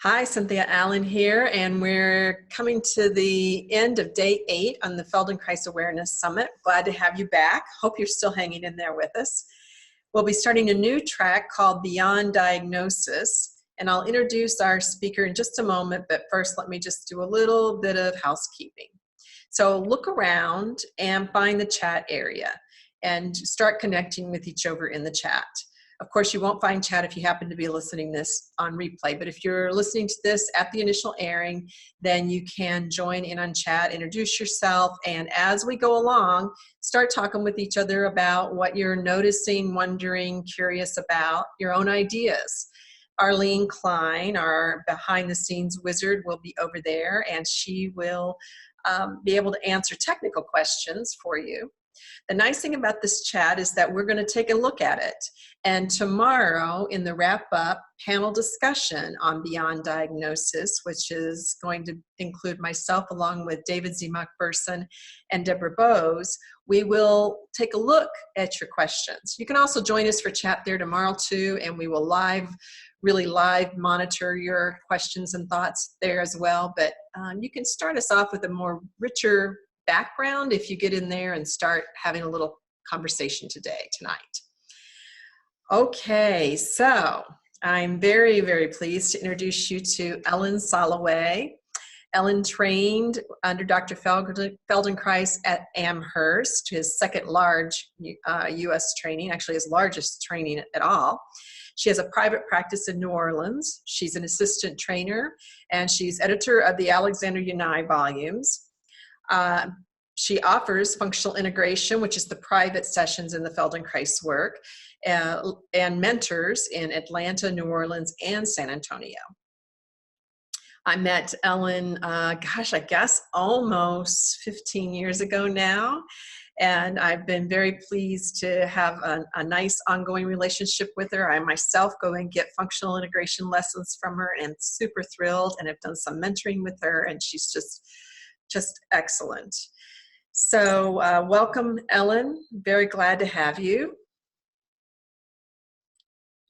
Hi, Cynthia Allen here, and we're coming to the end of day 8 on the Feldenkrais Awareness Summit. Glad to have you back. Hope you're still hanging in there with us. We'll be starting a new track called Beyond Diagnosis, and I'll introduce our speaker in just a moment, but first let me just do a little bit of housekeeping. So look around and find the chat area and start connecting with each other in the chat. Of course, you won't find chat if you happen to be listening this on replay, but if you're listening to this at the initial airing, then you can join in on chat, introduce yourself, and as we go along, start talking with each other about what you're noticing, wondering, curious about, your own ideas. Arlene Klein, our behind-the-scenes wizard, will be over there, and she will be able to answer technical questions for you. The nice thing about this chat is that we're going to take a look at it. And tomorrow in the wrap-up panel discussion on Beyond Diagnosis, which is going to include myself along with David Z. McPherson and Deborah Bose, we will take a look at your questions. You can also join us for chat there tomorrow too, and we will really live monitor your questions and thoughts there as well. But you can start us off with a more richer background if you get in there and start having a little conversation tonight. Okay, so I'm very, very pleased to introduce you to Ellen Soloway. Ellen trained under Dr. Feldenkrais at Amherst, his second large U.S. training, actually his largest training at all. She has a private practice in New Orleans. She's an assistant trainer, and she's editor of the Alexander Unai volumes. She offers functional integration, which is the private sessions in the Feldenkrais work, and mentors in Atlanta, New Orleans, and San Antonio. I met Ellen, I guess almost 15 years ago now, and I've been very pleased to have a nice ongoing relationship with her. I myself go and get functional integration lessons from her, and super thrilled, and I've done some mentoring with her, and she's just excellent. So welcome, Ellen. Very glad to have you.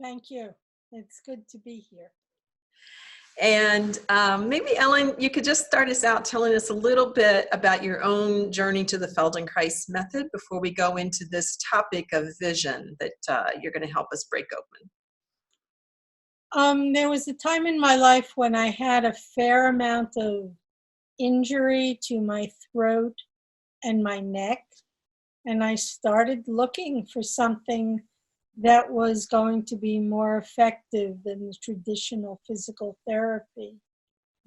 Thank you. It's good to be here. And maybe, Ellen, you could just start us out telling us a little bit about your own journey to the Feldenkrais method before we go into this topic of vision that you're going to help us break open. There was a time in my life when I had a fair amount of injury to my throat and my neck, and I started looking for something that was going to be more effective than the traditional physical therapy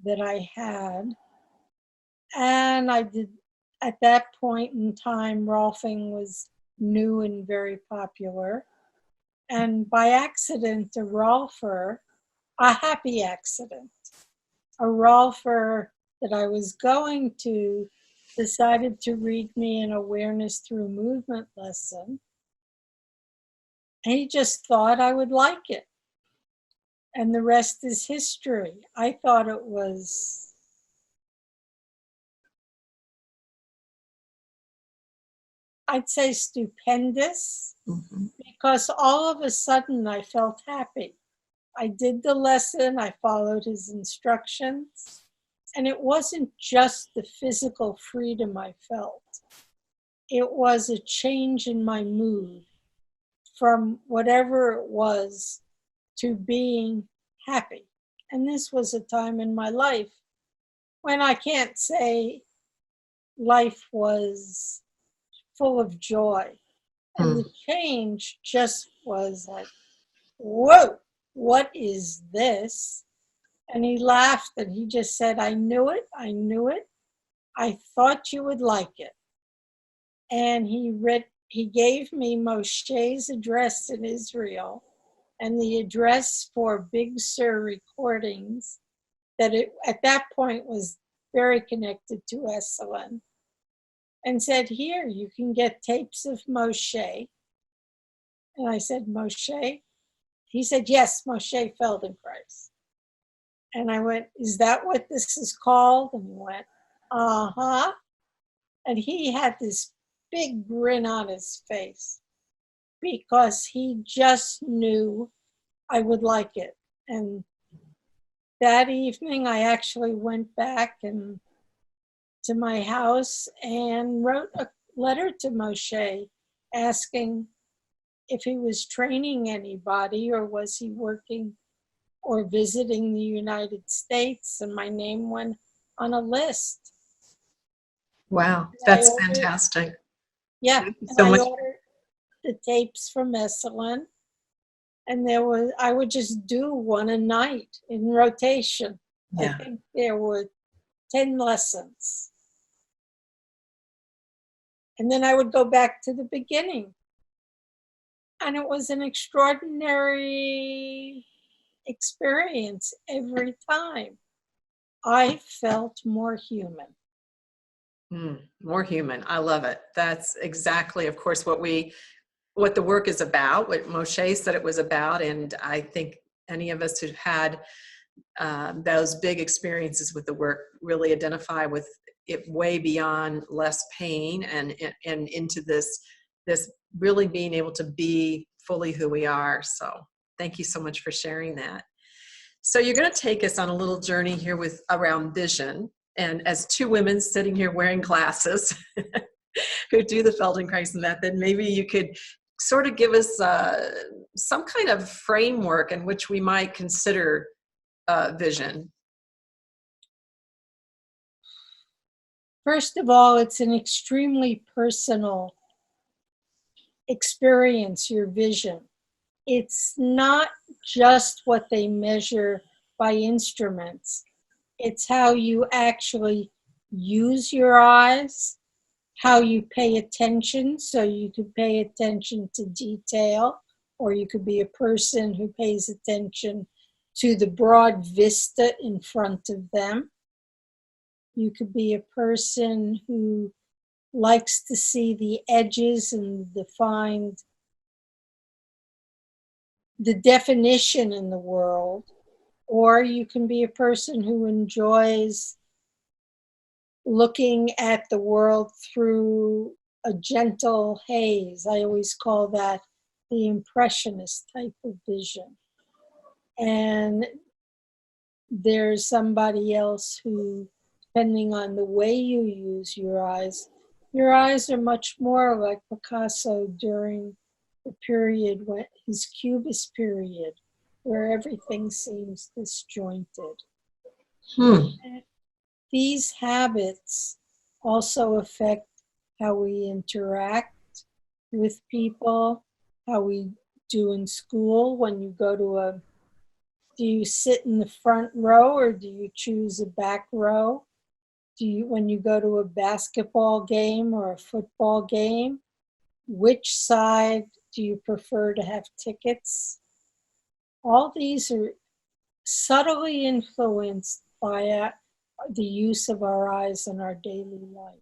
that I had. And I did, at that point in time, Rolfing was new and very popular. And by accident, a Rolfer, a happy accident, a Rolfer that I was going to decided to read me an awareness through movement lesson. And he just thought I would like it. And the rest is history. I thought it was I'd say stupendous, because all of a sudden I felt happy. I did the lesson, I followed his instructions, and it wasn't just the physical freedom I felt. It was a change in my mood from whatever it was to being happy. And this was a time in my life when I can't say life was full of joy. And the change just was like, whoa, what is this? And he laughed and he just said, I knew it. I thought you would like it. And he gave me Moshe's address in Israel and the address for Big Sur Recordings, that at that point was very connected to Esalen, and said, here, you can get tapes of Moshe. And I said, Moshe? He said, yes, Moshe Feldenkrais. And I went, is that what this is called? And he went, uh-huh. And he had this big grin on his face because he just knew I would like it. And that evening, I actually went back and to my house and wrote a letter to Moshe asking if he was training anybody or was he working or visiting the United States, and my name went on a list. Wow, And I that's ordered, fantastic. yeah, Thank you and so I much. ordered the tapes from Esalen, and I would just do one a night in rotation. I Yeah. think there were 10 lessons. And then I would go back to the beginning. And it was an extraordinary experience every time. I felt more human. More human. I love it. That's exactly, of course, what the work is about, what Moshe said it was about. And I think any of us who've had those big experiences with the work really identify with it way beyond less pain and into this really being able to be fully who we are. So thank you so much for sharing that. So you're going to take us on a little journey here with around vision. And as two women sitting here wearing glasses who do the Feldenkrais method, maybe you could sort of give us some kind of framework in which we might consider vision. First of all, it's an extremely personal experience, your vision. It's not just what they measure by instruments. It's how you actually use your eyes, how you pay attention. So you could pay attention to detail, or you could be a person who pays attention to the broad vista in front of them. You could be a person who likes to see the edges and find the definition in the world, or you can be a person who enjoys looking at the world through a gentle haze. I always call that the impressionist type of vision. And there's somebody else who, depending on the way you use your eyes are much more like Picasso during the period, when his Cubist period, where everything seems disjointed. Hmm. These habits also affect how we interact with people, how we do in school. When you go to do you sit in the front row or do you choose a back row? When you go to a basketball game or a football game, which side do you prefer to have tickets? All these are subtly influenced by the use of our eyes in our daily life.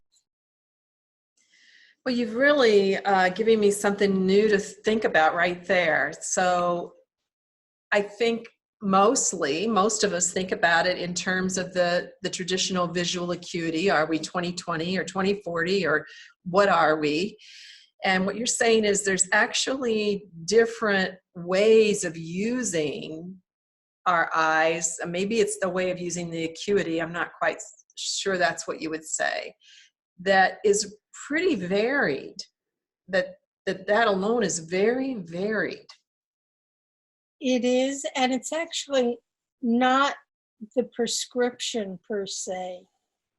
Well, you've really given me something new to think about right there. So I think most of us think about it in terms of the traditional visual acuity. Are we 20/20 or 20/40, or what are we? And what you're saying is there's actually different ways of using our eyes. Maybe it's the way of using the acuity. I'm not quite sure that's what you would say. That is pretty varied. That alone is very varied. It is, and it's actually not the prescription per se.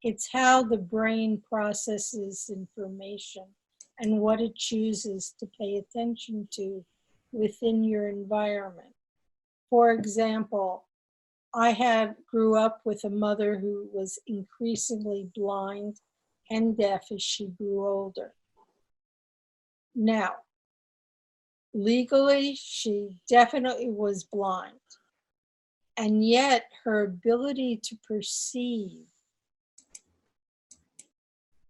It's how the brain processes information and what it chooses to pay attention to within your environment. For example, grew up with a mother who was increasingly blind and deaf as she grew older. Now, legally, she definitely was blind. And yet her ability to perceive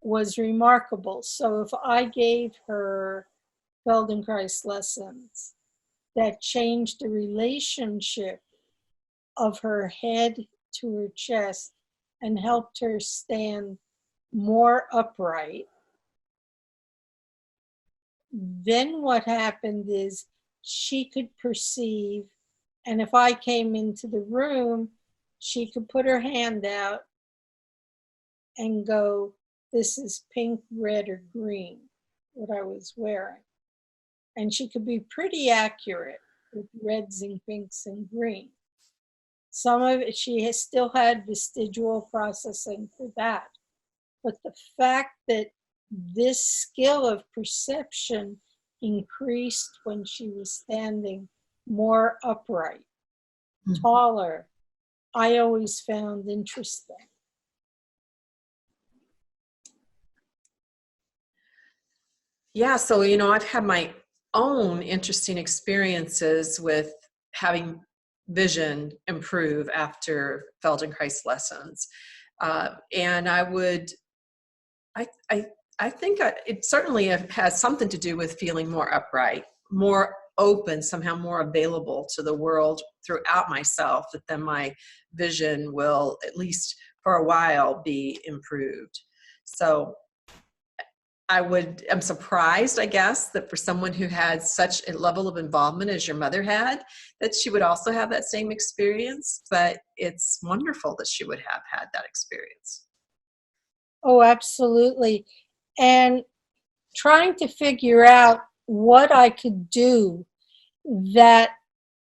was remarkable. So if I gave her Feldenkrais lessons that changed the relationship of her head to her chest and helped her stand more upright, then what happened is she could perceive, and if I came into the room, she could put her hand out and go, this is pink, red, or green, what I was wearing. And she could be pretty accurate with reds and pinks and greens. Some of it, still had vestigial processing for that. But the fact that this skill of perception increased when she was standing more upright, taller, I always found interesting. Yeah, so, I've had my own interesting experiences with having vision improve after Feldenkrais lessons. And I think it certainly has something to do with feeling more upright, more open, somehow more available to the world throughout myself, that then my vision will, at least for a while, be improved. So I'm surprised, I guess, that for someone who had such a level of involvement as your mother had, that she would also have that same experience. But it's wonderful that she would have had that experience. Oh, absolutely. And trying to figure out what I could do that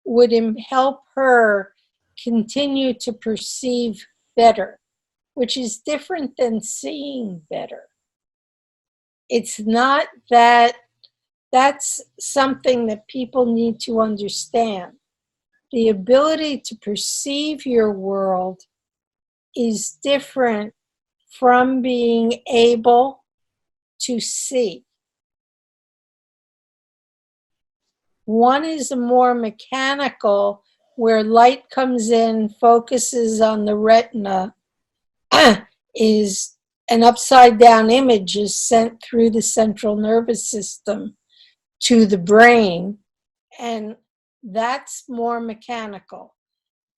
would help her continue to perceive better, which is different than seeing better. It's not that that's something that people need to understand. The ability to perceive your world is different from being able to see. One is a more mechanical, where light comes in, focuses on the retina, is an upside down image is sent through the central nervous system to the brain, and that's more mechanical.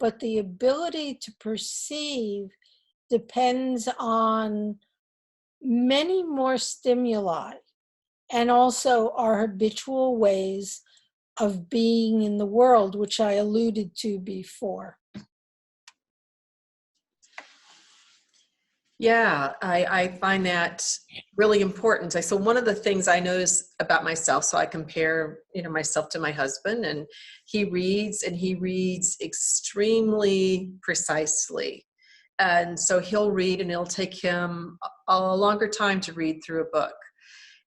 But the ability to perceive depends on many more stimuli, and also our habitual ways of being in the world, which I alluded to before. Yeah, I find that really important. So one of the things I notice about myself, so I compare, myself to my husband, and he reads extremely precisely. And so he'll read, and it'll take him a longer time to read through a book.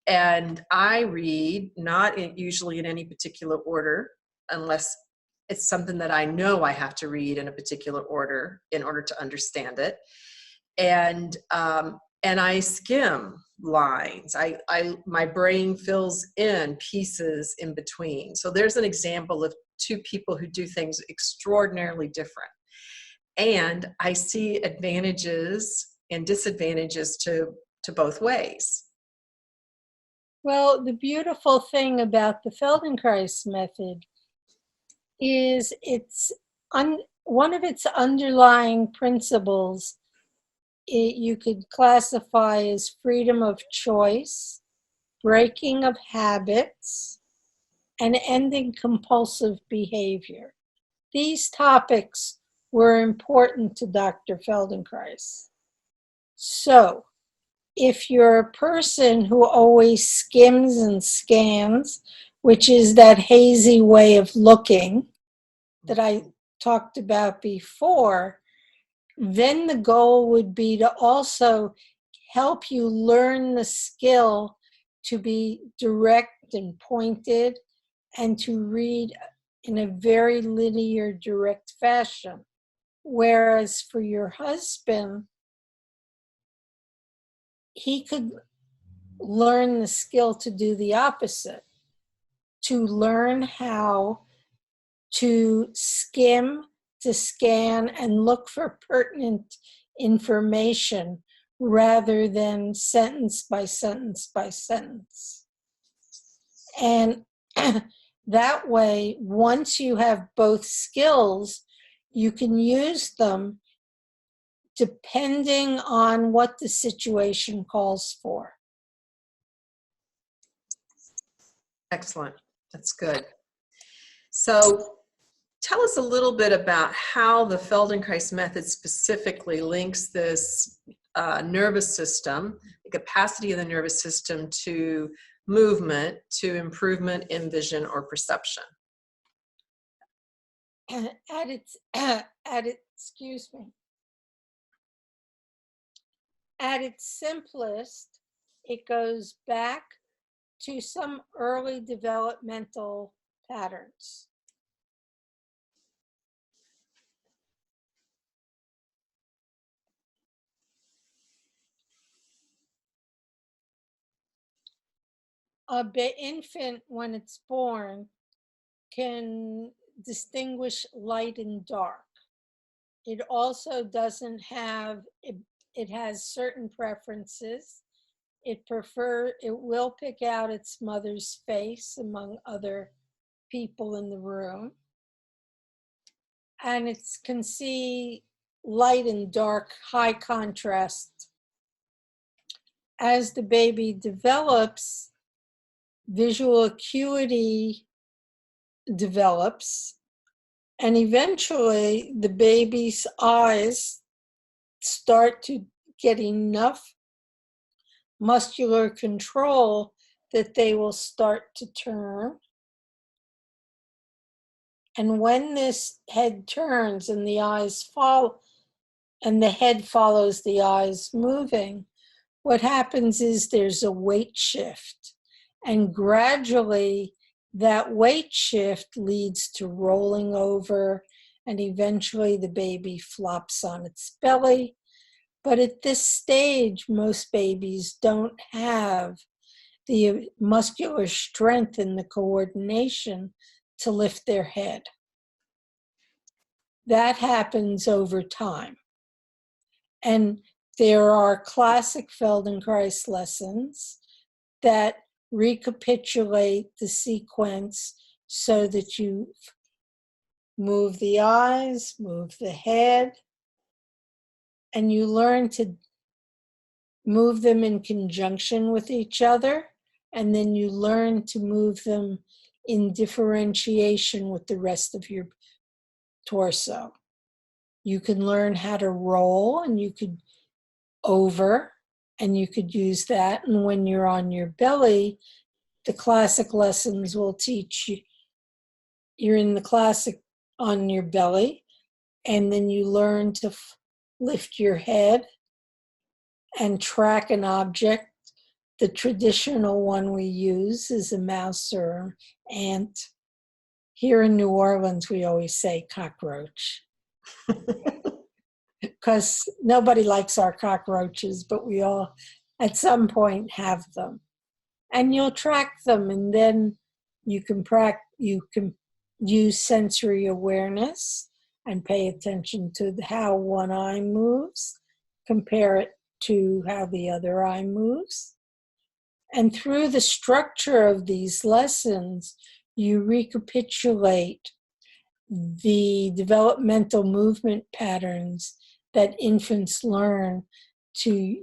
And I read not usually in any particular order, unless it's something that I know I have to read in a particular order in order to understand it. And I skim lines. My brain fills in pieces in between. So there's an example of two people who do things extraordinarily different. And I see advantages and disadvantages to both ways. Well, the beautiful thing about the Feldenkrais method is one of its underlying principles you could classify as freedom of choice, breaking of habits, and ending compulsive behavior. These topics were important to Dr. Feldenkrais. So, if you're a person who always skims and scans, which is that hazy way of looking that I talked about before, then the goal would be to also help you learn the skill to be direct and pointed and to read in a very linear, direct fashion. Whereas for your husband, he could learn the skill to do the opposite, to learn how to skim, to scan, and look for pertinent information rather than sentence by sentence by sentence. And that way, once you have both skills, you can use them depending on what the situation calls for. Excellent. That's good. So tell us a little bit about how the Feldenkrais method specifically links this nervous system, the capacity of the nervous system to movement, to improvement in vision or perception. Excuse me. At its simplest, it goes back to some early developmental patterns. Infant, when it's born, can distinguish light and dark. It also doesn't have, it has certain preferences. It will pick out its mother's face among other people in the room. And it can see light and dark, high contrast. As the baby develops, visual acuity develops, and eventually the baby's eyes start to get enough muscular control that they will start to turn. And when this head turns and the eyes follow, and the head follows the eyes moving, what happens is there's a weight shift. And gradually that weight shift leads to rolling over, and eventually the baby flops on its belly. But at this stage, most babies don't have the muscular strength and the coordination to lift their head. That happens over time. And there are classic Feldenkrais lessons that recapitulate the sequence so that you move the eyes, move the head, and you learn to move them in conjunction with each other, and then you learn to move them in differentiation with the rest of your torso. You can learn how to roll, and you could over, and you could use that. And when you're on your belly, the classic lessons will teach you, you're in the classic on your belly, and then you learn to lift your head and track an object. The traditional one we use is a mouse or ant. Here in New Orleans, we always say cockroach. Because nobody likes our cockroaches, but we all at some point have them. And you'll track them, and then you can use sensory awareness and pay attention to how one eye moves, compare it to how the other eye moves. And through the structure of these lessons, you recapitulate the developmental movement patterns that infants learn to,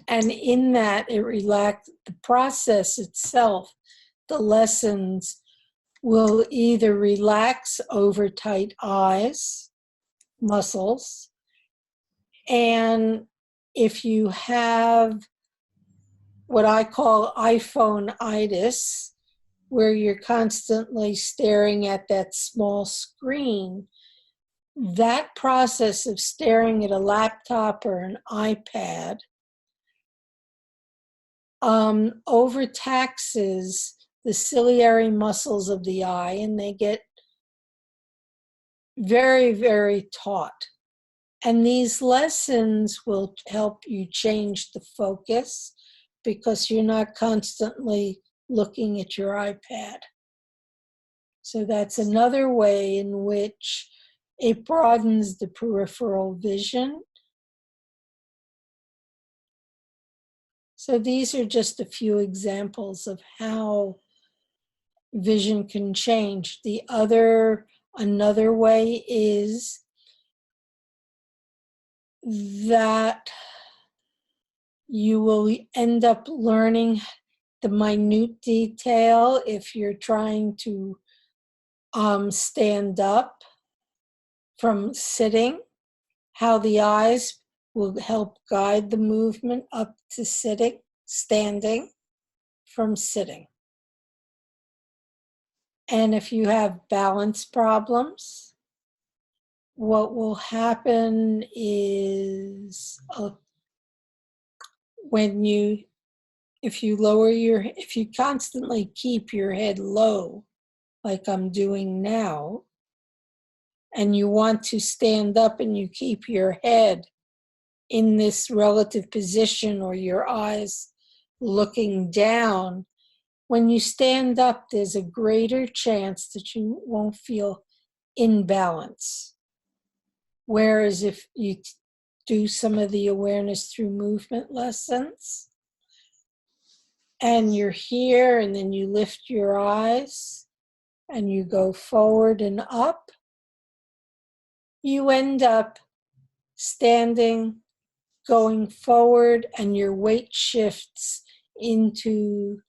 and in that it relaxes the process itself. The lessons will either relax over tight eyes, muscles, and if you have what I call iPhone-itis, where you're constantly staring at that small screen, that process of staring at a laptop or an iPad overtaxes the ciliary muscles of the eye, and they get very, very taut. And these lessons will help you change the focus because you're not constantly looking at your iPad. So that's another way in which it broadens the peripheral vision. So these are just a few examples of how vision can change. Another way is that you will end up learning the minute detail if you're trying to stand up from sitting, how the eyes will help guide the movement up to sitting, standing from sitting. And if you have balance problems, what will happen is if you constantly keep your head low, like I'm doing now, and you want to stand up and you keep your head in this relative position or your eyes looking down, when you stand up, there's a greater chance that you won't feel imbalance. Whereas if you do some of the awareness through movement lessons, and you're here, and then you lift your eyes, and you go forward and up, you end up standing, going forward, and your weight shifts onto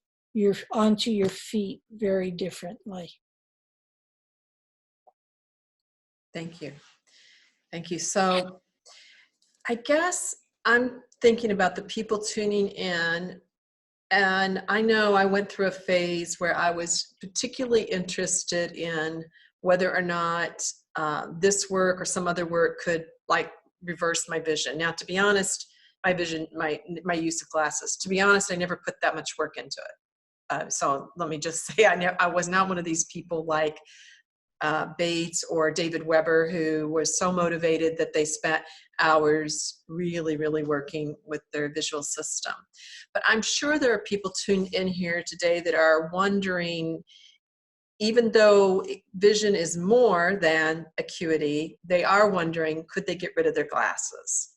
your feet very differently. Thank you. Thank you. So I guess I'm thinking about the people tuning in, and I know I went through a phase where I was particularly interested in whether or not this work or some other work could like reverse my vision. Now, to be honest, my vision, my use of glasses, to be honest, I never put that much work into it. So let me just say, I was not one of these people like Bates or David Weber, who was so motivated that they spent hours really, really working with their visual system. But I'm sure there are people tuned in here today that are wondering, even though vision is more than acuity, they are wondering, could they get rid of their glasses?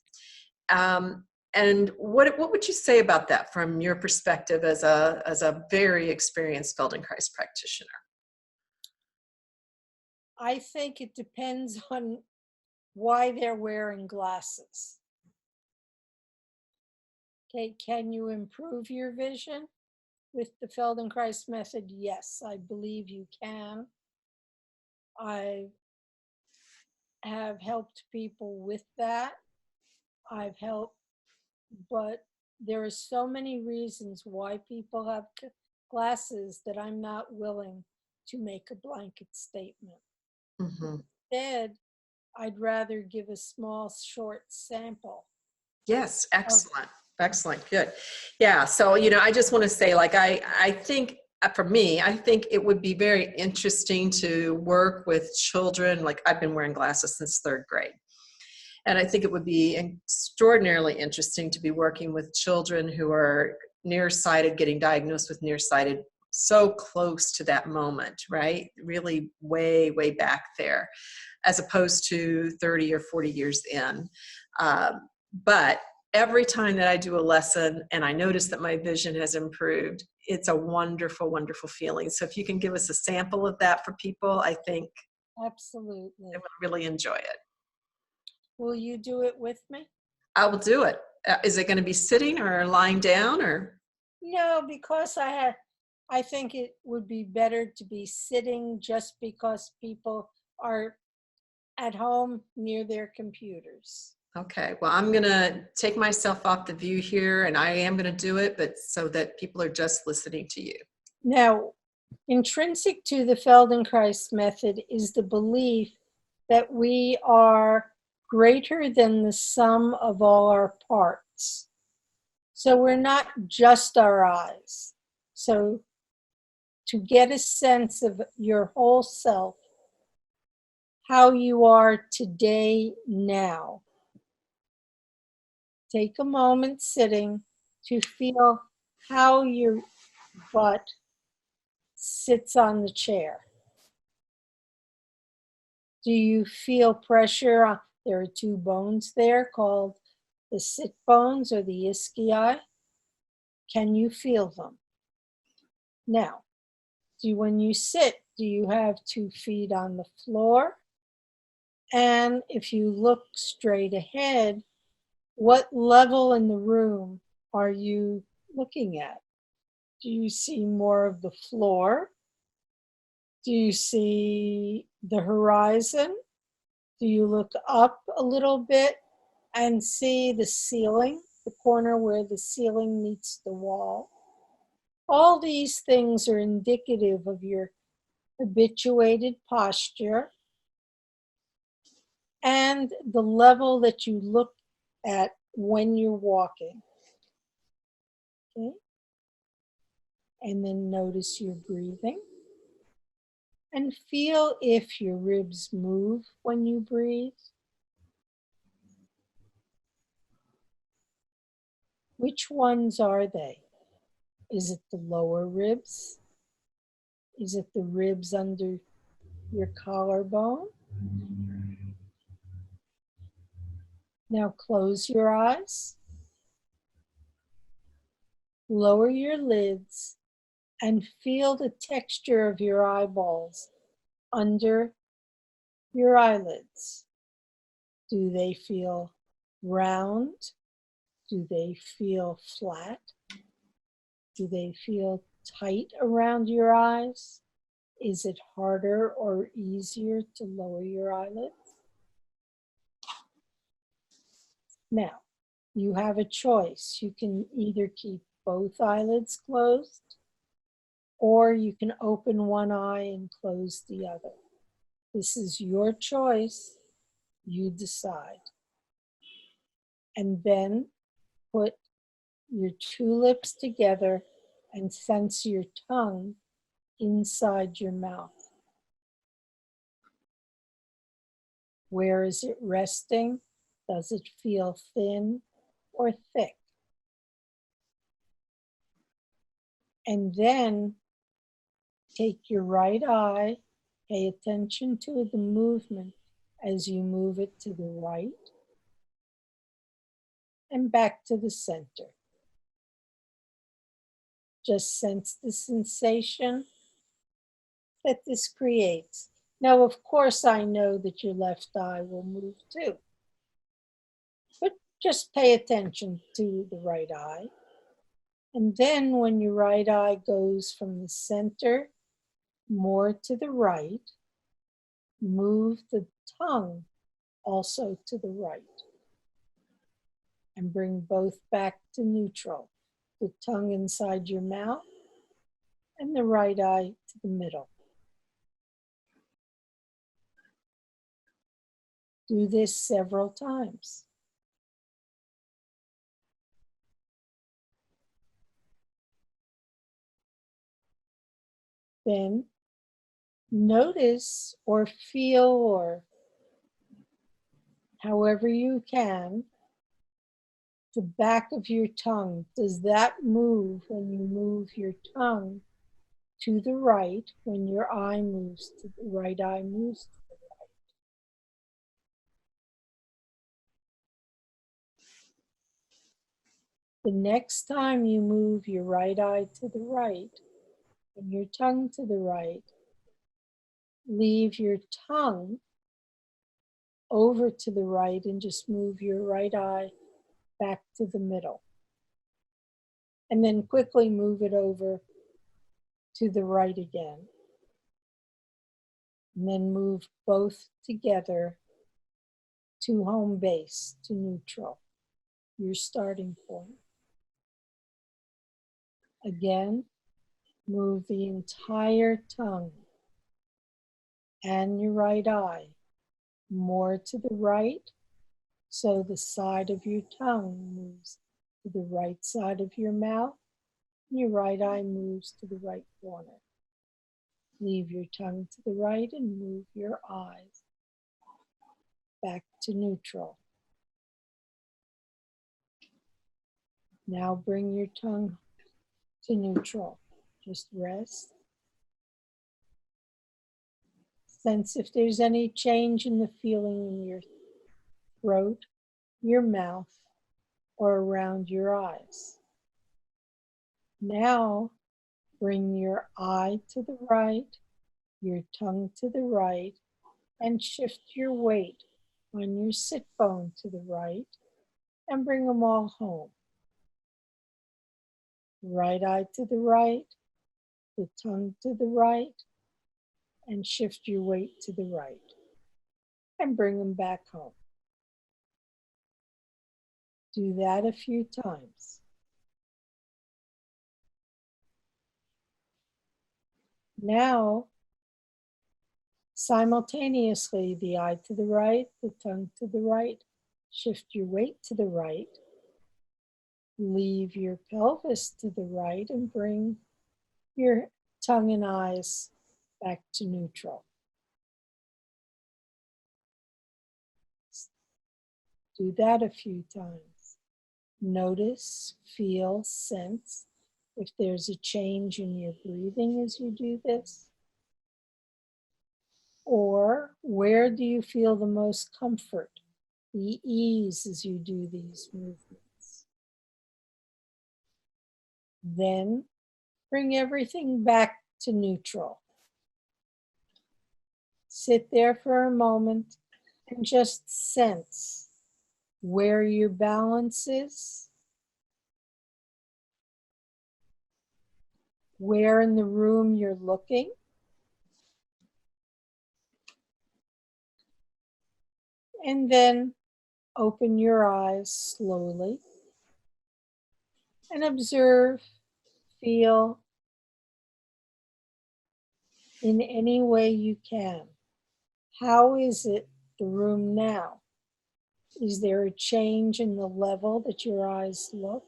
And what would you say about that from your perspective as a very experienced Feldenkrais practitioner? I think it depends on why they're wearing glasses. Okay, can you improve your vision with the Feldenkrais method? Yes, I believe you can. I have helped people with that. But there are so many reasons why people have glasses that I'm not willing to make a blanket statement. Mm-hmm. Instead, I'd rather give a small, short sample. Yes, excellent. Excellent, good. Yeah, so, I just want to say, like, I think, for me, I think it would be very interesting to work with children. Like, I've been wearing glasses since 3rd grade. And I think it would be extraordinarily interesting to be working with children who are nearsighted, getting diagnosed with nearsighted, so close to that moment, right? Really way, way back there, as opposed to 30 or 40 years in. But every time that I do a lesson and I notice that my vision has improved, it's a wonderful, wonderful feeling. So if you can give us a sample of that for people, I think Absolutely. they would really enjoy it. Will you do it with me? I will do it. Is it going to be sitting or lying down or? No, because I think it would be better to be sitting, just because people are at home near their computers. Okay, well, I'm going to take myself off the view here, and I am going to do it, but so that people are just listening to you. Now, intrinsic to the Feldenkrais method is the belief that we are greater than the sum of all our parts. So we're not just our eyes. So to get a sense of your whole self, how you are today, now, take a moment sitting to feel how your butt sits on the chair. Do you feel pressure? There are 2 bones there called the sit bones or the ischii. Can you feel them? Now, when you sit, do you have 2 feet on the floor? And if you look straight ahead, what level in the room are you looking at? Do you see more of the floor? Do you see the horizon? Do you look up a little bit and see the ceiling, the corner where the ceiling meets the wall? All these things are indicative of your habituated posture and the level that you look at when you're walking. Okay? And then notice your breathing. And feel if your ribs move when you breathe. Which ones are they? Is it the lower ribs? Is it the ribs under your collarbone? Now close your eyes. Lower your lids and feel the texture of your eyeballs under your eyelids. Do they feel round? Do they feel flat? Do they feel tight around your eyes? Is it harder or easier to lower your eyelids? Now, you have a choice. You can either keep both eyelids closed, or you can open one eye and close the other. This is your choice. You decide. And then put your two lips together and sense your tongue inside your mouth. Where is it resting? Does it feel thin or thick? And then take your right eye, pay attention to the movement as you move it to the right and back to the center. Just sense the sensation that this creates. Now, of course, I know that your left eye will move too, but just pay attention to the right eye. And then when your right eye goes from the center more to the right, move the tongue also to the right and bring both back to neutral. The tongue inside your mouth and the right eye to the middle. Do this several times. Then notice or feel, or however you can, the back of your tongue. Does that move when you move your tongue to the right, when your eye moves to the right eye moves to the right? The next time you move your right eye to the right and your tongue to the right, leave your tongue over to the right and just move your right eye back to the middle. And then quickly move it over to the right again. And then move both together to home base, to neutral, your starting point. Again, move the entire tongue and your right eye more to the right, so the side of your tongue moves to the right side of your mouth, and your right eye moves to the right corner. Leave your tongue to the right and move your eyes back to neutral. Now bring your tongue to neutral. Just rest. Sense if there's any change in the feeling in your throat, your mouth, or around your eyes. Now bring your eye to the right, your tongue to the right, and shift your weight on your sit bone to the right and bring them all home. Right eye to the right, the tongue to the right, and shift your weight to the right and bring them back home. Do that a few times. Now, simultaneously, the eye to the right, the tongue to the right, shift your weight to the right, leave your pelvis to the right, and bring your tongue and eyes back to neutral. Do that a few times. Notice, feel, sense if there's a change in your breathing as you do this. Or where do you feel the most comfort, the ease as you do these movements? Then bring everything back to neutral. Sit there for a moment and just sense where your balance is, where in the room you're looking, and then open your eyes slowly and observe, feel in any way you can. How is it the room now? Is there a change in the level that your eyes look?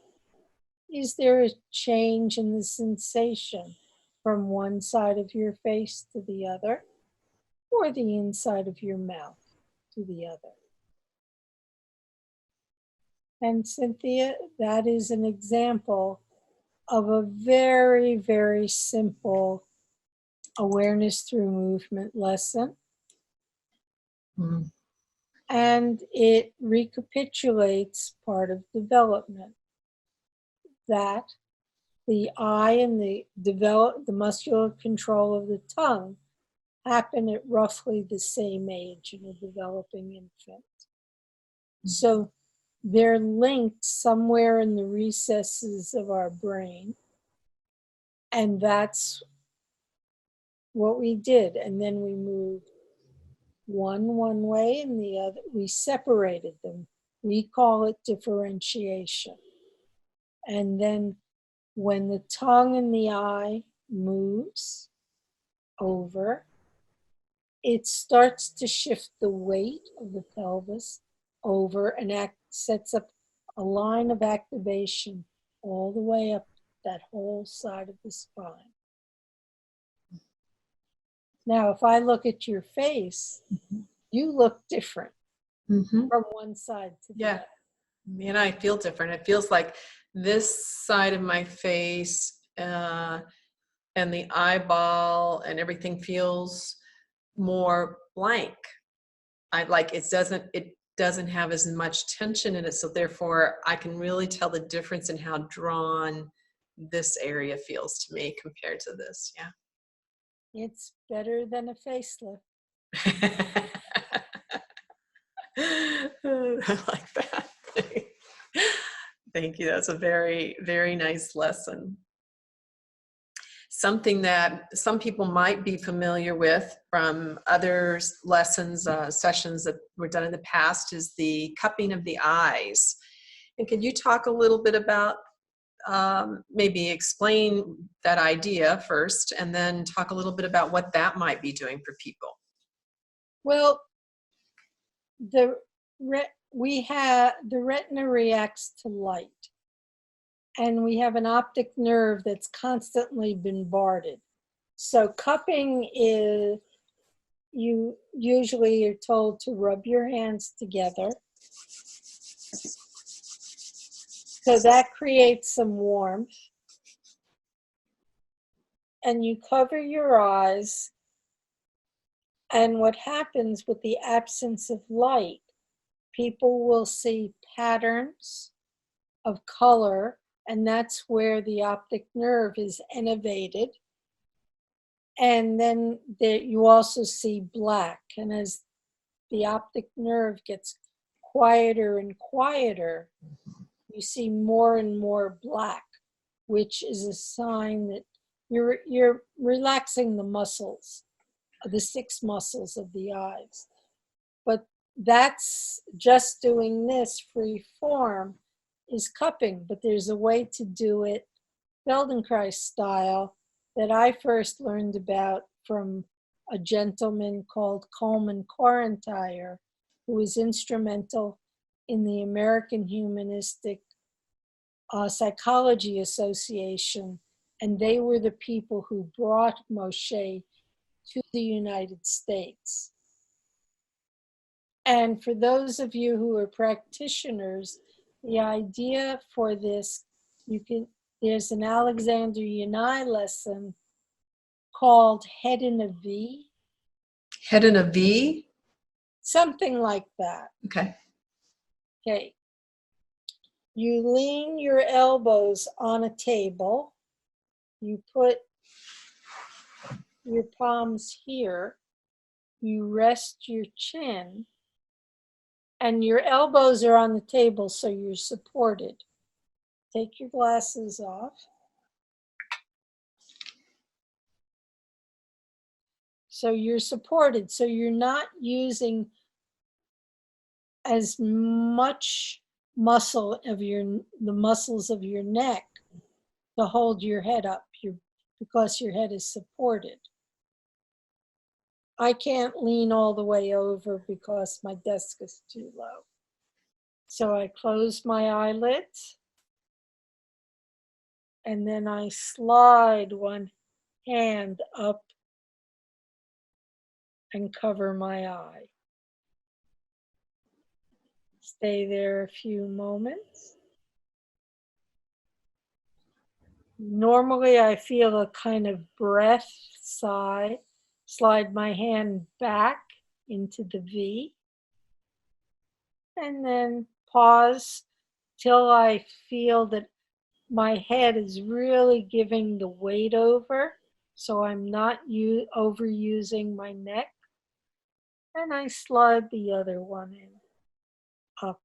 Is there a change in the sensation from one side of your face to the other, or the inside of your mouth to the other? And Cynthia, that is an example of a very, very simple awareness through movement lesson. Mm. And it recapitulates part of development, that the eye and the muscular control of the tongue happen at roughly the same age in a developing infant. So they're linked somewhere in the recesses of our brain. And that's what we did. And then we moved one way and the other. We separated them. We call it differentiation. And then when the tongue and the eye moves over, it starts to shift the weight of the pelvis over and sets up a line of activation all the way up that whole side of the spine. Now, if I look at your face, you look different from one side to the other. Yeah, and I feel different. It feels like this side of my face and the eyeball and everything feels more blank. It doesn't have as much tension in it, so therefore I can really tell the difference in how drawn this area feels to me compared to this. Yeah. It's better than a facelift. I like that. Thank you. That's a very, very nice lesson. Something that some people might be familiar with from other lessons, sessions that were done in the past is the cupping of the eyes. And could you talk a little bit about, maybe explain that idea first, and then talk a little bit about what that might be doing for people? Well, the retina reacts to light, and we have an optic nerve that's constantly bombarded. So cupping is, you usually are told to rub your hands together. So that creates some warmth. And you cover your eyes. And what happens with the absence of light, people will see patterns of color, and that's where the optic nerve is innervated. And then you also see black. And as the optic nerve gets quieter and quieter, you see more and more black, which is a sign that you're relaxing the muscles the 6 muscles of the eyes. But that's just doing this free form is cupping, but there's a way to do it Feldenkrais style that I first learned about from a gentleman called Coleman Quarantire, who was instrumental in the American Humanistic Psychology Association, and they were the people who brought Moshe to the United States. And for those of you who are practitioners, the idea for this, there's an Alexander Yanai lesson called Head in a V. Head in a V? Something like that. Okay. Okay. You lean your elbows on a table. You put your palms here. You rest your chin. And your elbows are on the table, so you're supported. Take your glasses off. So you're supported. So you're not using as much muscle of the muscles of your neck to hold your head up because your head is supported. I can't lean all the way over because my desk is too low. So I close my eyelids and then I slide one hand up and cover my eye. Stay there a few moments. Normally I feel a kind of breath sigh. Slide my hand back into the V. And then pause till I feel that my head is really giving the weight over, so I'm not overusing my neck. And I slide the other one in, up,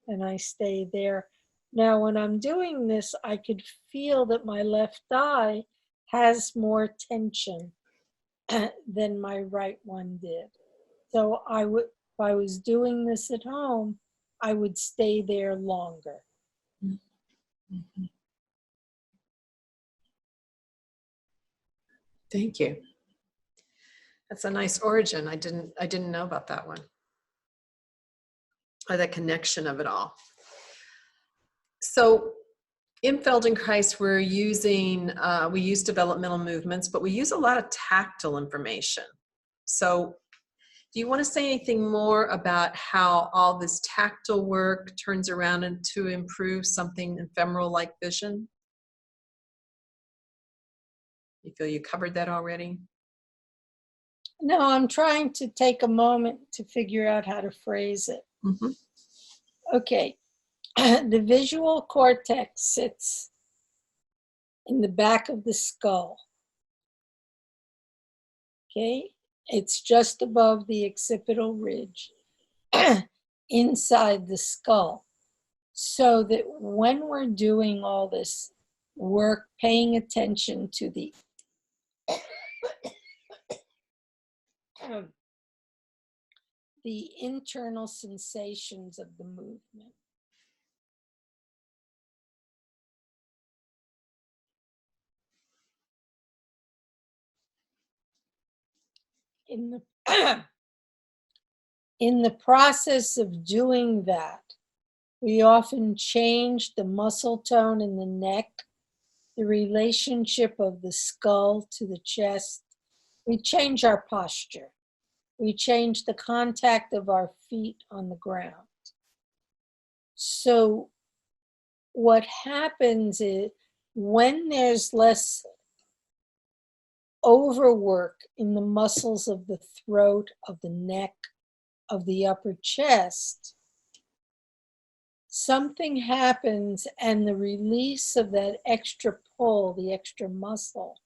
and I stay there. Now, when I'm doing this, I could feel that my left eye has more tension than my right one did. So if I was doing this at home, I would stay there longer. Mm-hmm. Thank you. That's a nice origin. I didn't know about that one. Or the connection of it all. So in Feldenkrais, we use developmental movements, but we use a lot of tactile information. So do you want to say anything more about how all this tactile work turns around and to improve something ephemeral like vision? You feel you covered that already? No, I'm trying to take a moment to figure out how to phrase it. Mm-hmm. Okay. The visual cortex sits in the back of the skull. Okay. It's just above the occipital ridge inside the skull. So that when we're doing all this work, paying attention to the internal sensations of the movement. In the process of doing that, we often change the muscle tone in the neck, the relationship of the skull to the chest. We change our posture. We change the contact of our feet on the ground. So what happens is when there's less overwork in the muscles of the throat, of the neck, of the upper chest, something happens and the release of that extra pull, the extra muscle,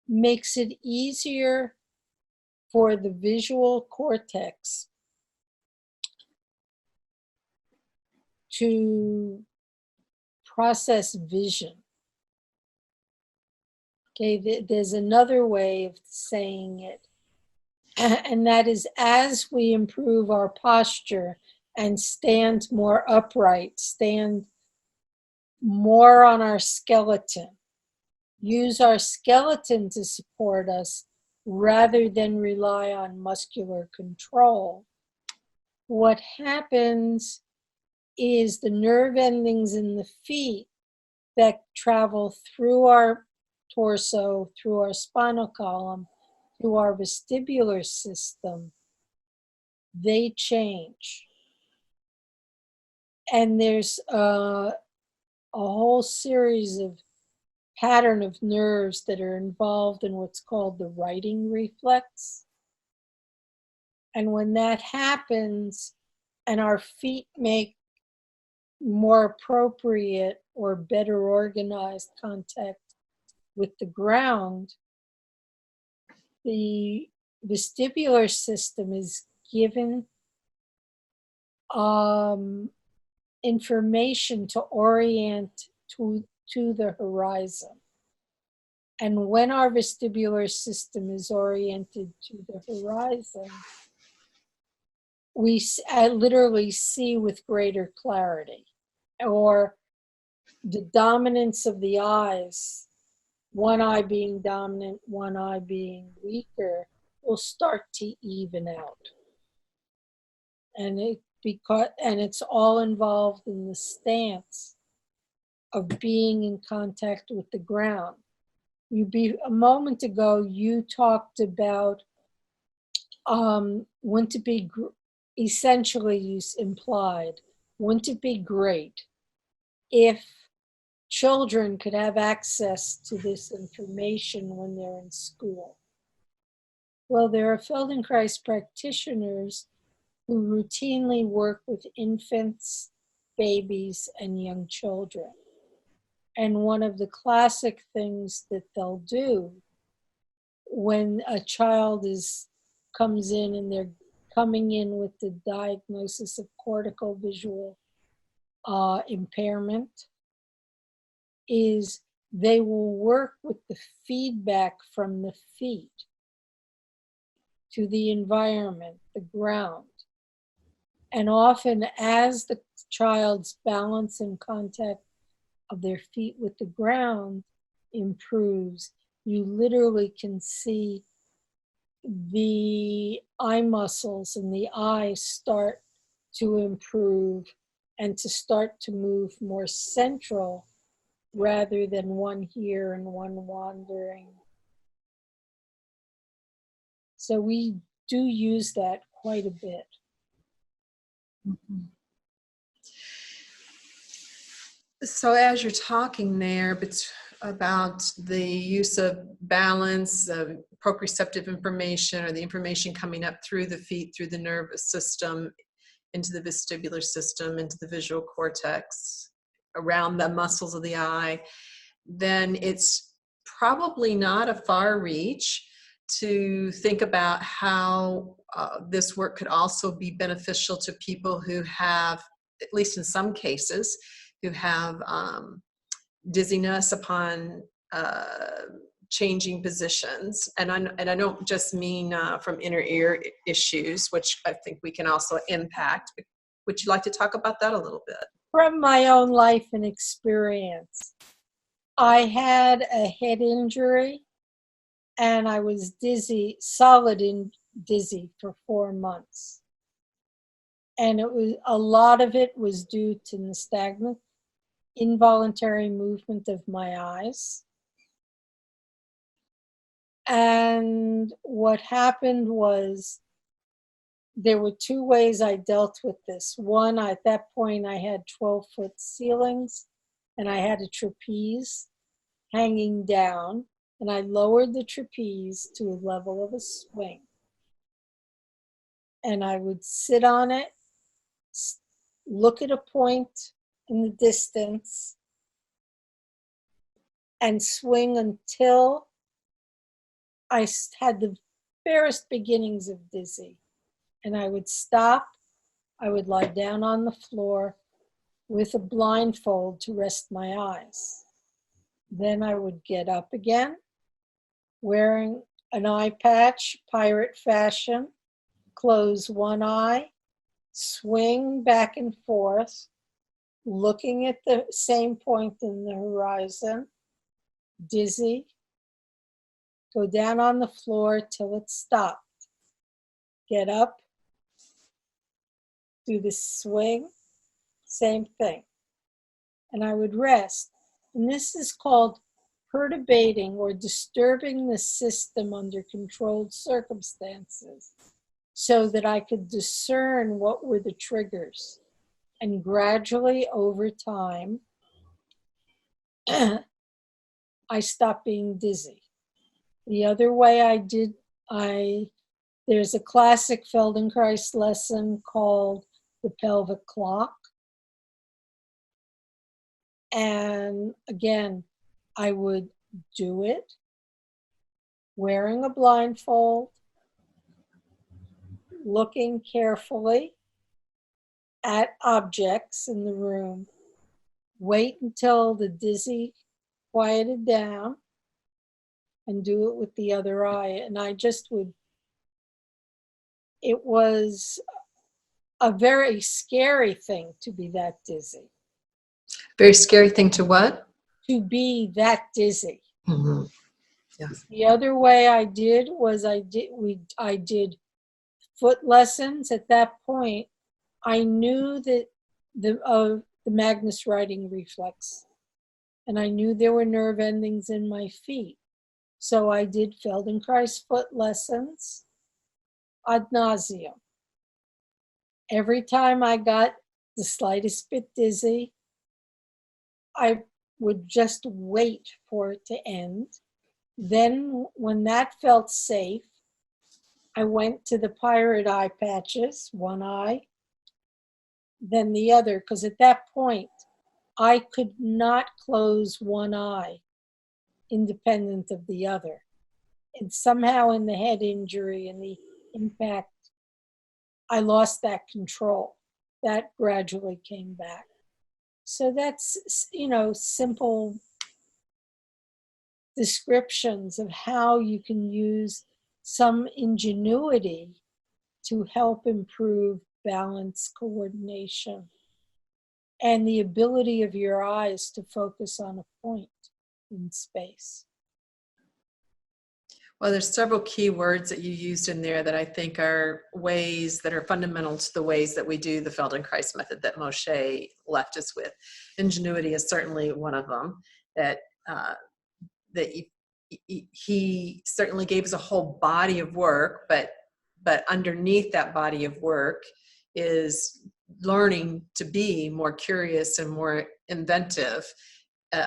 makes it easier for the visual cortex to process vision. Okay, there's another way of saying it, and that is as we improve our posture and stand more upright, stand more on our skeleton, use our skeleton to support us rather than rely on muscular control, what happens is the nerve endings in the feet that travel through our torso, through our spinal column, through our vestibular system, they change. And there's a whole series of pattern of nerves that are involved in what's called the righting reflex. And when that happens and our feet make more appropriate or better organized contact with the ground, the vestibular system is given information to orient to the horizon. And when our vestibular system is oriented to the horizon, we literally see with greater clarity, or the dominance of the eyes, one eye being dominant, one eye being weaker, will start to even out. And it's all involved in the stance of being in contact with the ground. A moment ago, you talked about wouldn't it be essentially you implied, wouldn't it be great if children could have access to this information when they're in school? Well, there are Feldenkrais practitioners who routinely work with infants, babies, and young children. And one of the classic things that they'll do when a child comes in and they're coming in with the diagnosis of cortical visual impairment is they will work with the feedback from the feet to the environment, the ground. And often as the child's balance and contact of their feet with the ground improves, you literally can see the eye muscles and the eyes start to improve and to start to move more central rather than one here and one wandering. So we do use that quite a bit. Mm-hmm. So as you're talking there about the use of balance, proprioceptive information, or the information coming up through the feet, through the nervous system, into the vestibular system, into the visual cortex, around the muscles of the eye, then it's probably not a far reach to think about how this work could also be beneficial to people who have, at least in some cases, who have dizziness upon changing positions. And I don't just mean from inner ear issues, which I think we can also impact. Would you like to talk about that a little bit? From my own life and experience, I had a head injury and I was dizzy, dizzy for 4 months. And a lot of it was due to nystagmus, involuntary movement of my eyes. And what happened was there were 2 ways I dealt with this. One, at that point, I had 12-foot ceilings and I had a trapeze hanging down, and I lowered the trapeze to a level of a swing. And I would sit on it, look at a point in the distance, and swing until I had the barest beginnings of dizzy. And I would stop, I would lie down on the floor with a blindfold to rest my eyes. Then I would get up again, wearing an eye patch, pirate fashion, close one eye, swing back and forth, looking at the same point in the horizon, dizzy, go down on the floor till it stopped. Get up, do the swing, same thing. And I would rest. And this is called perturbating or disturbing the system under controlled circumstances so that I could discern what were the triggers. And gradually over time, I stopped being dizzy. The other way there's a classic Feldenkrais lesson called the pelvic clock. And again, I would do it wearing a blindfold, looking carefully at objects in the room, wait until the dizzy quieted down, and do it with the other eye. And I just would, it was a very scary thing to be that dizzy. Very scary thing to what? To be that dizzy. Mm-hmm. Yes. The other way I did was I did foot lessons. At that point, I knew that the Magnus riding reflex, and I knew there were nerve endings in my feet. So I did Feldenkrais foot lessons ad nauseum. Every time I got the slightest bit dizzy, I would just wait for it to end. Then when that felt safe, I went to the pirate eye patches, one eye, then the other, because at that point, I could not close one eye independent of the other. And somehow in the head injury and the impact, I lost that control. That gradually came back. So that's, simple descriptions of how you can use some ingenuity to help improve balance, coordination, and the ability of your eyes to focus on a point in space. Well, there's several key words that you used in there that I think are ways that are fundamental to the ways that we do the Feldenkrais method that Moshe left us with. Ingenuity is certainly one of them. That he certainly gave us a whole body of work, but underneath that body of work is learning to be more curious and more inventive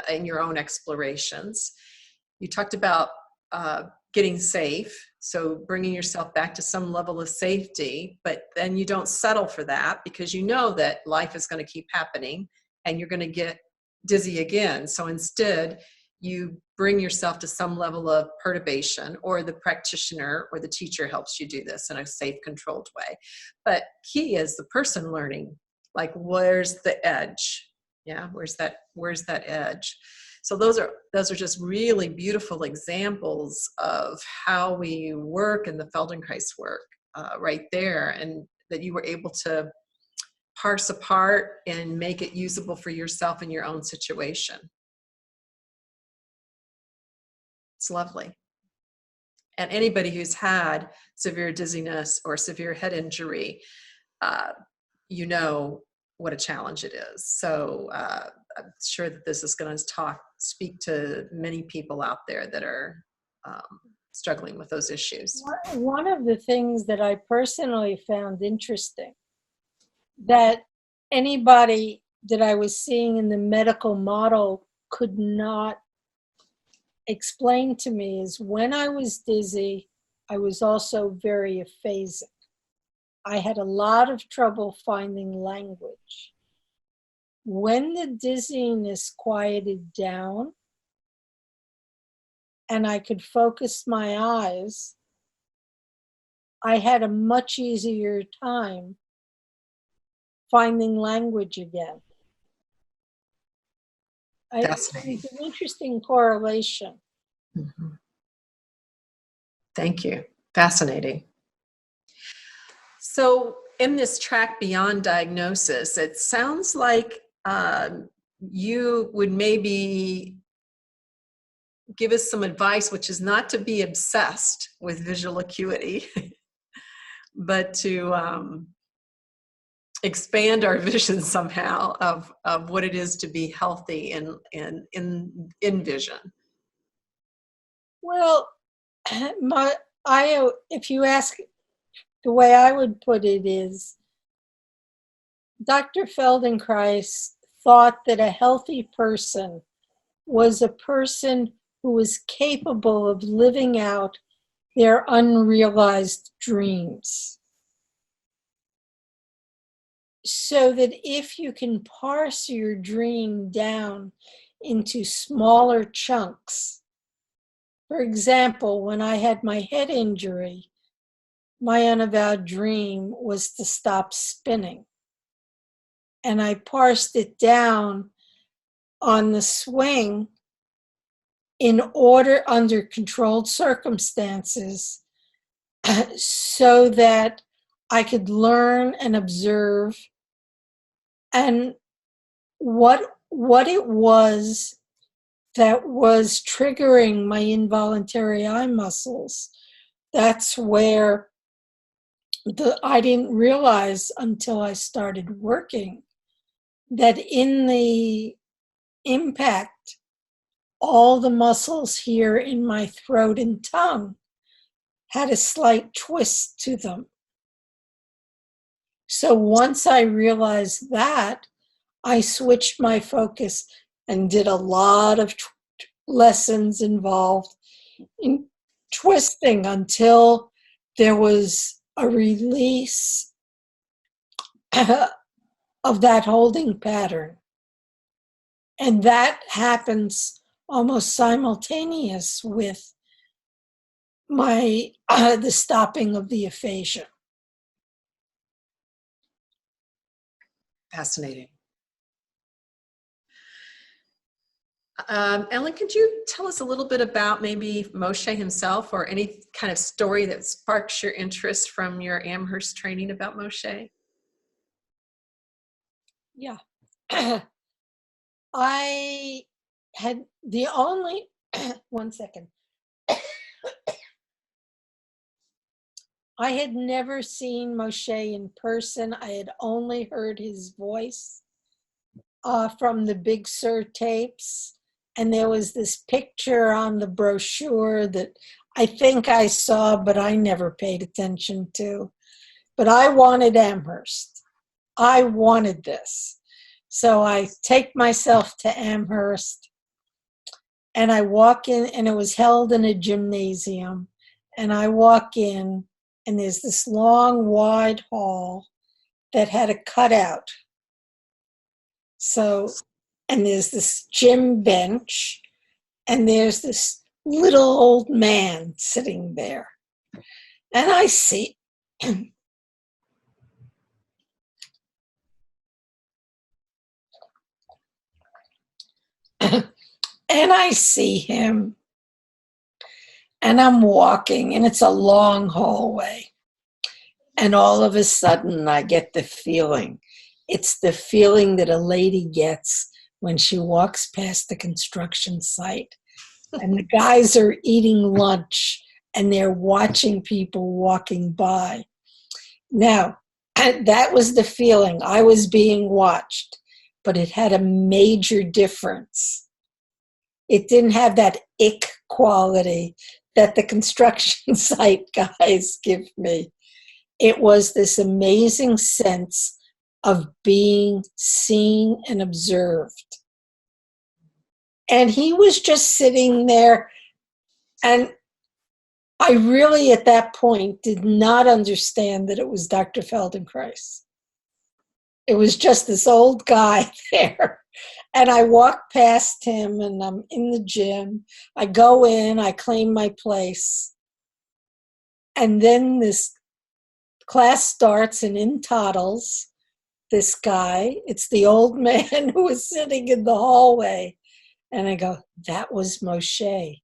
in your own explorations. You talked about getting safe, so bringing yourself back to some level of safety, but then you don't settle for that because you know that life is going to keep happening and you're going to get dizzy again. So instead, you bring yourself to some level of perturbation, or the practitioner or the teacher helps you do this in a safe, controlled way. But key is the person learning, like, where's the edge? Yeah, where's that edge? So those are just really beautiful examples of how we work in the Feldenkrais work right there, and that you were able to parse apart and make it usable for yourself in your own situation. It's lovely. And anybody who's had severe dizziness or severe head injury, you know what a challenge it is. So I'm sure that this is going to speak to many people out there that are struggling with those issues. One of the things that I personally found interesting, that anybody that I was seeing in the medical model could not explain to me, is when I was dizzy, I was also very aphasic. I had a lot of trouble finding language. When the dizziness quieted down and I could focus my eyes, I had a much easier time finding language again. It's an interesting correlation. Mm-hmm. Thank you. Fascinating. So in this track beyond diagnosis, it sounds like you would maybe give us some advice, which is not to be obsessed with visual acuity, but to expand our vision somehow of what it is to be healthy in vision. Well, if you ask, the way I would put it is, Dr. Feldenkrais thought that a healthy person was a person who was capable of living out their unrealized dreams. So that if you can parse your dream down into smaller chunks, for example, when I had my head injury, my unavowed dream was to stop spinning. And I parsed it down on the swing in order, under controlled circumstances, so that I could learn and observe and what it was that was triggering my involuntary eye muscles. That's where I didn't realize until I started working that in the impact, all the muscles here in my throat and tongue had a slight twist to them. So once I realized that, I switched my focus and did a lot of lessons involved in twisting until there was a release of that holding pattern. And that happens almost simultaneous with the stopping of the aphasia. Fascinating. Ellen, could you tell us a little bit about maybe Moshe himself, or any kind of story that sparks your interest from your Amherst training about Moshe? Yeah. I had the only, one second. I had never seen Moshe in person. I had only heard his voice from the Big Sur tapes. And there was this picture on the brochure that I think I saw, but I never paid attention to. But I wanted Amherst. I wanted this. So I take myself to Amherst and I walk in, and it was held in a gymnasium. And I walk in, and there's this long, wide hall that had a cutout. So, and there's this gym bench, and there's this little old man sitting there. And I see and I see him, and I'm walking, and it's a long hallway. And all of a sudden, I get the feeling. It's the feeling that a lady gets when she walks past the construction site. And the guys are eating lunch, and they're watching people walking by. Now, that was the feeling. I was being watched, but it had a major difference. It didn't have that ick quality that the construction site guys give me. It was this amazing sense of being seen and observed. And he was just sitting there, and I really, at that point, did not understand that it was Dr. Feldenkrais. It was just this old guy there. And I walk past him, and I'm in the gym. I go in, I claim my place. And then this class starts, and in toddles this guy. It's the old man who was sitting in the hallway. And I go, that was Moshe.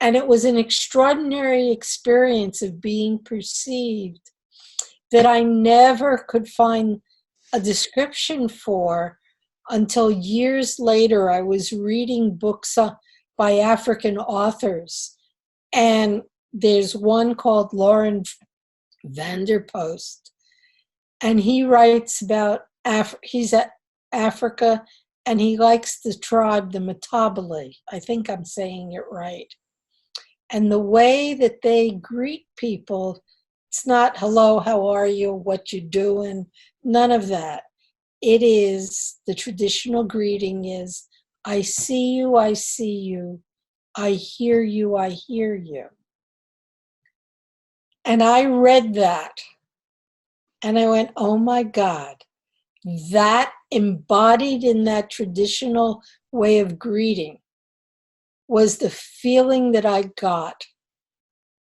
And it was an extraordinary experience of being perceived that I never could find a description for until years later. I was reading books by African authors, and there's one called Lauren Vanderpost, and he writes about he's at Africa, and he likes the tribe, the Matabele. I think I'm saying it right. And the way that they greet people, it's not hello, how are you, what you doing, none of that. It is, the traditional greeting is, I see you, I see you, I hear you, I hear you. And I read that and I went, oh my God, that embodied in that traditional way of greeting was the feeling that I got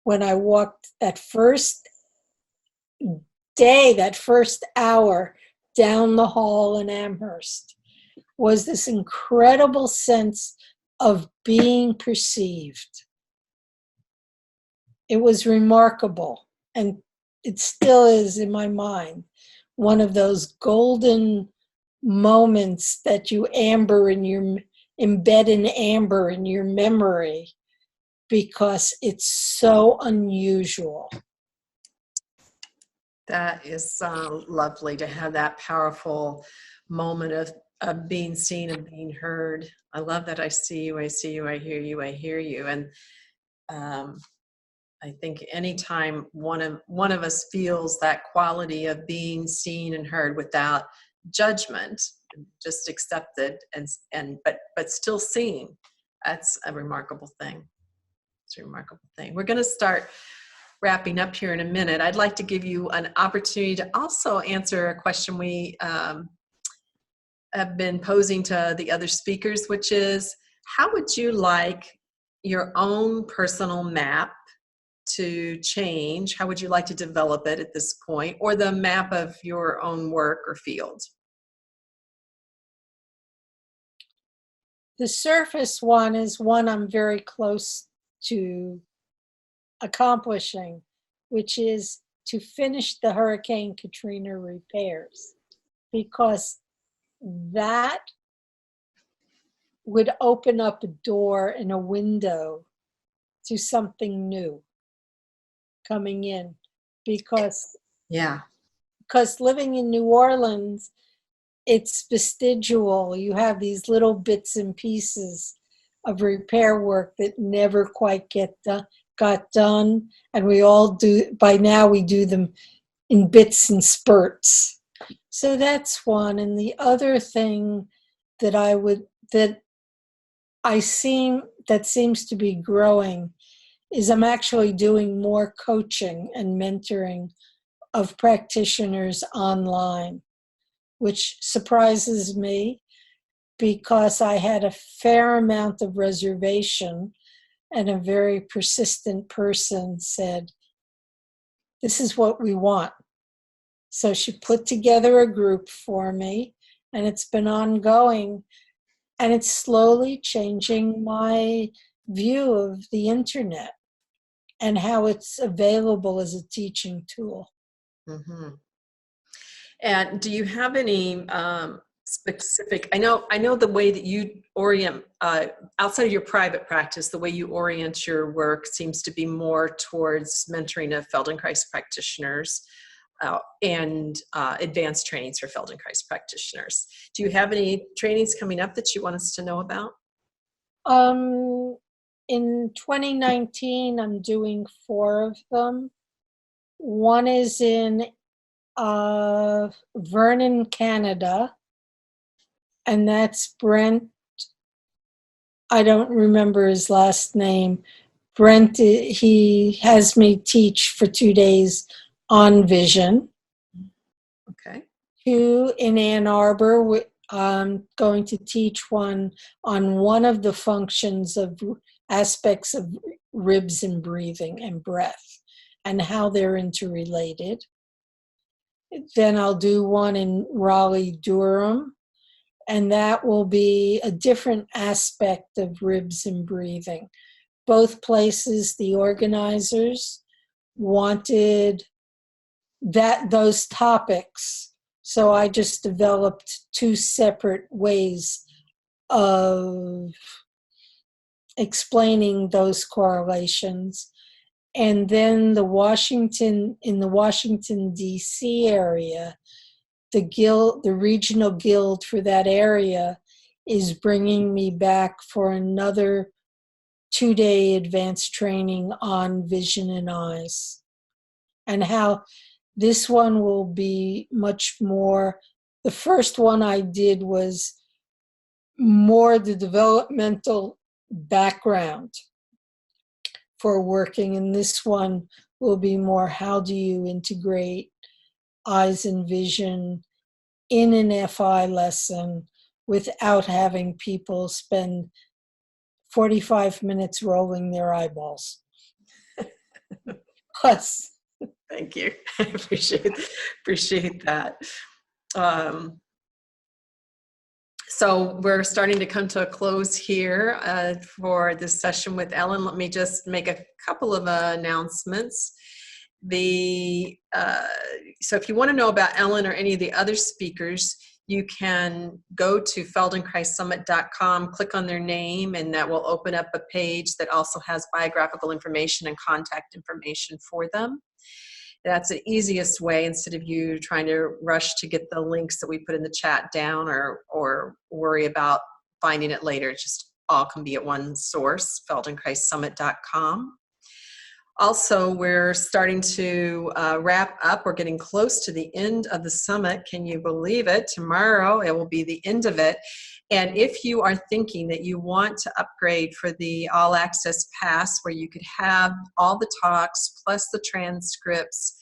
when I walked that first day, that first hour down the hall in Amherst, was this incredible sense of being perceived. It was remarkable, and it still is in my mind one of those golden moments that you embed in amber in your memory, because it's so unusual. That is lovely to have that powerful moment of being seen and being heard. I love that. I see you, I see you, I hear you, I hear you. And I think anytime one of us feels that quality of being seen and heard without judgment, just accepted but still seen, that's a remarkable thing. It's a remarkable thing. We're going to start wrapping up here in a minute. I'd like to give you an opportunity to also answer a question we have been posing to the other speakers, which is, how would you like your own personal map to change? How would you like to develop it at this point, or the map of your own work or field? The surface one is one I'm very close to accomplishing, which is to finish the Hurricane Katrina repairs, because that would open up a door and a window to something new coming in. Because living in New Orleans, it's vestigial. You have these little bits and pieces of repair work that never quite got done, and we all do. By now, we do them in bits and spurts. So that's one. And the other thing that seems to be growing is I'm actually doing more coaching and mentoring of practitioners online, which surprises me, because I had a fair amount of reservation, and a very persistent person said, this is what we want. So she put together a group for me, and it's been ongoing, and it's slowly changing my view of the internet and how it's available as a teaching tool. Mm-hmm. And do you have any specific, I know the way that you orient, outside of your private practice, the way you orient your work seems to be more towards mentoring of Feldenkrais practitioners and advanced trainings for Feldenkrais practitioners. Do you have any trainings coming up that you want us to know about? In 2019, I'm doing 4 of them. One is in Vernon, Canada, and that's Brent. I don't remember his last name. Brent, he has me teach for 2 days on vision. Okay. 2 in Ann Arbor. I'm going to teach one on one of the functions of aspects of ribs and breathing and breath and how they're interrelated. Then I'll do one in Raleigh, Durham, and that will be a different aspect of ribs and breathing. both places, the organizers wanted those topics. So I just developed two separate ways of explaining those correlations. And then in the Washington, D.C. area, the regional guild for that area is bringing me back for another 2-day advanced training on vision and eyes, and how this one will be much more. The first one I did was more the developmental background for working, and this one will be more how do you integrate eyes and vision in an FI lesson without having people spend 45 minutes rolling their eyeballs. Plus, Thank you. I appreciate that. So we're starting to come to a close here for this session with Ellen. Let me just make a couple of announcements. So if you want to know about Ellen or any of the other speakers, you can go to feldenkrais.summit.com, click on their name, and that will open up a page that also has biographical information and contact information for them. That's the easiest way, instead of you trying to rush to get the links that we put in the chat down or worry about finding it later. It just all can be at one source, feldenkrais.summit.com. Also, we're starting to wrap up. We're getting close to the end of the summit. Can you believe it? Tomorrow, it will be the end of it. And if you are thinking that you want to upgrade for the All Access Pass, where you could have all the talks plus the transcripts,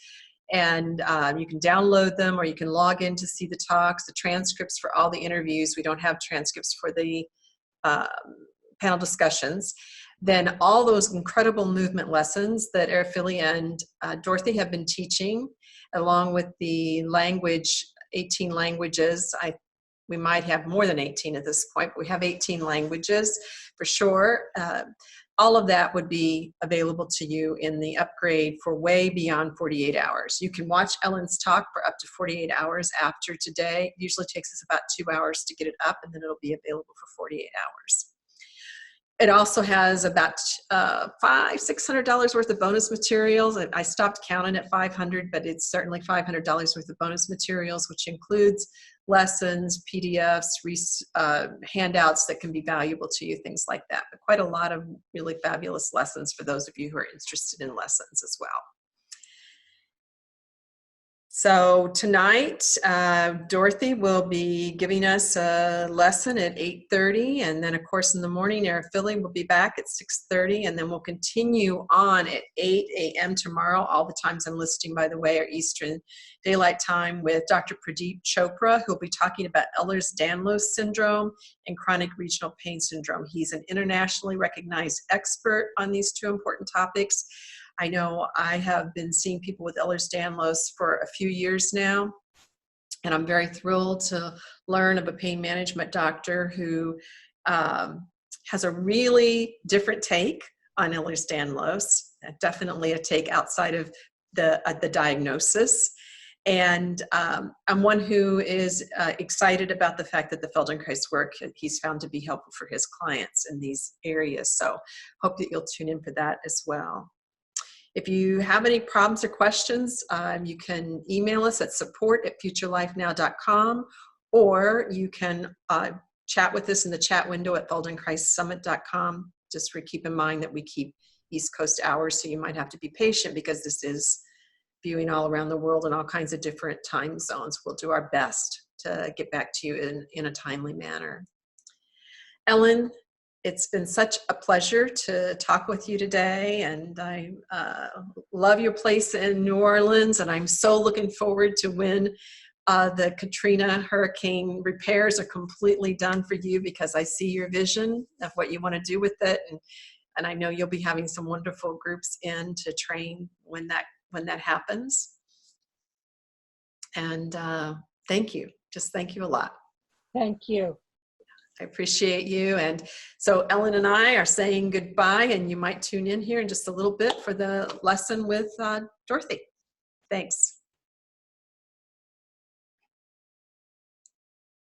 and you can download them or you can log in to see the talks, the transcripts for all the interviews. We don't have transcripts for the panel discussions. Then all those incredible movement lessons that Arafili and Dorothy have been teaching, along with the language, 18 languages. We might have more than 18 at this point, but we have 18 languages for sure. All of that would be available to you in the upgrade for way beyond 48 hours. You can watch Ellen's talk for up to 48 hours after today. It usually takes us about 2 hours to get it up, and then it'll be available for 48 hours. It also has about $600 worth of bonus materials. I stopped counting at 500, but it's certainly $500 worth of bonus materials, which includes lessons, PDFs, handouts that can be valuable to you, things like that. But quite a lot of really fabulous lessons for those of you who are interested in lessons as well. So tonight, Dorothy will be giving us a lesson at 8:30, and then of course in the morning, Arafili will be back at 6:30, and then we'll continue on at 8 a.m. tomorrow. All the times I'm listing, by the way, are Eastern Daylight Time, with Dr. Pradeep Chopra, who'll be talking about Ehlers-Danlos syndrome and chronic regional pain syndrome. He's an internationally recognized expert on these two important topics. I know I have been seeing people with Ehlers-Danlos for a few years now, and I'm very thrilled to learn of a pain management doctor who has a really different take on Ehlers-Danlos, definitely a take outside of the diagnosis. And I'm one who is excited about the fact that the Feldenkrais work he's found to be helpful for his clients in these areas. So hope that you'll tune in for that as well. If you have any problems or questions, you can email us at support@futurelifenow.com, or you can chat with us in the chat window at feldenkrais.summit.com. Just keep in mind that we keep East Coast hours, so you might have to be patient because this is viewing all around the world in all kinds of different time zones. We'll do our best to get back to you in a timely manner. Ellen, it's been such a pleasure to talk with you today, and I love your place in New Orleans, and I'm so looking forward to when the Katrina hurricane repairs are completely done for you, because I see your vision of what you want to do with it, and I know you'll be having some wonderful groups in to train when that happens. And thank you. Just thank you a lot. thank you. I appreciate you. And so Ellen and I are saying goodbye, and you might tune in here in just a little bit for the lesson with Dorothy. Thanks.